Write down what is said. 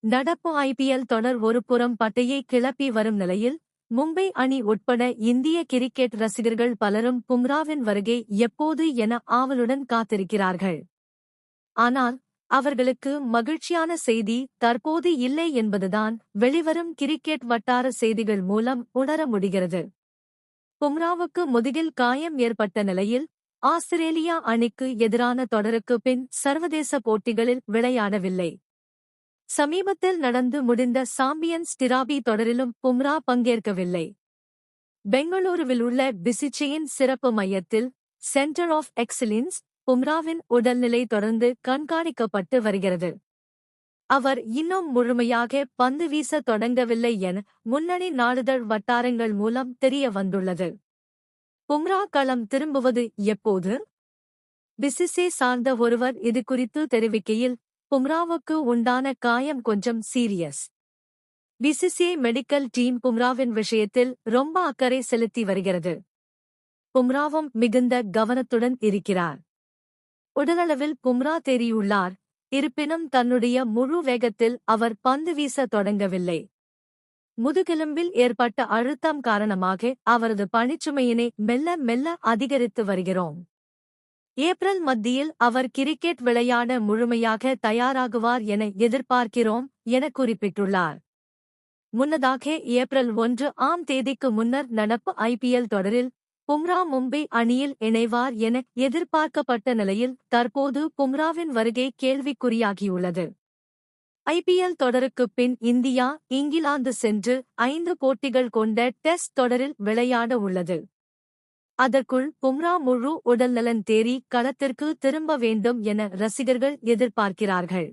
நடப்பு ஐபிஎல் தொடர் ஒருபுறம் பட்டையை கிளப்பி வரும் நிலையில் மும்பை அணி உட்பட இந்திய கிரிக்கெட் ரசிகர்கள் பலரும் பும்ராவின் வருகை எப்போது என ஆவலுடன் காத்திருக்கிறார்கள். ஆனால் அவர்களுக்கு மகிழ்ச்சியான செய்தி தற்போது இல்லை என்பதுதான் வெளிவரும் கிரிக்கெட் வட்டார செய்திகள் மூலம் உணர முடிகிறது. பும்ராவுக்கு முதுகில் காயம் ஏற்பட்ட நிலையில் ஆஸ்திரேலியா அணிக்கு எதிரான தொடருக்கு பின் சர்வதேச போட்டிகளில் விளையாடவில்லை. சமீபத்தில் நடந்து முடிந்த சாம்பியன்ஸ் டிராபி தொடரிலும் பும்ரா பங்கேற்கவில்லை. பெங்களூருவில் உள்ள பிசிசியின் சிறப்பு மையத்தில் சென்டர் ஆஃப் எக்ஸலன்ஸ் பும்ராவின் உடல்நிலை தொடர்ந்து கண்காணிக்கப்பட்டு வருகிறது. அவர் இன்னும் முழுமையாக பந்து வீச தொடங்கவில்லை என முன்னணி நாளிதழ் வட்டாரங்கள் மூலம் தெரிய வந்துள்ளது. பும்ரா களம் திரும்புவது எப்போது? பிசிசி சார்ந்த ஒருவர் இதுகுறித்து தெரிவிக்கையில், பும்ராவுக்கு உண்டான காயம் கொஞ்சம் சீரியஸ். பிசிசிஐ மெடிக்கல் டீம் பும்ராவின் விஷயத்தில் ரொம்ப அக்கறை செலுத்தி வருகிறது. பும்ராவும் மிகுந்த கவனத்துடன் இருக்கிறார். உடலளவில் பும்ரா தேறியுள்ளார். இருப்பினும் தன்னுடைய முழு வேகத்தில் அவர் பந்து வீச தொடங்கவில்லை. முதுகெலும்பில் ஏற்பட்ட அழுத்தம் காரணமாக அவரது பணிச்சுமையினை மெல்ல மெல்ல அதிகரித்து வருகிறோம். ஏப்ரல் மத்தியில் அவர் கிரிக்கெட் விளையாட முழுமையாக தயாராகுவார் என எதிர்பார்க்கிறோம் என குறிப்பிட்டுள்ளார். முன்னதாக ஏப்ரல் 1ஆம் தேதிக்கு முன்னர் நடப்பு ஐபிஎல் தொடரில் பும்ரா மும்பை அணியில் இணைவார் என எதிர்பார்க்கப்பட்ட நிலையில் தற்போது பும்ராவின் வருகை கேள்விக்குறியாகியுள்ளது. ஐபிஎல் தொடருக்குப் பின் இந்தியா இங்கிலாந்து சென்று 5 போட்டிகள் கொண்ட டெஸ்ட் தொடரில் விளையாட உள்ளது. அதற்குள் பும்ரா முழு உடல்நலன் தேறி களத்திற்கு திரும்ப வேண்டும் என ரசிகர்கள் எதிர்பார்க்கிறார்கள்.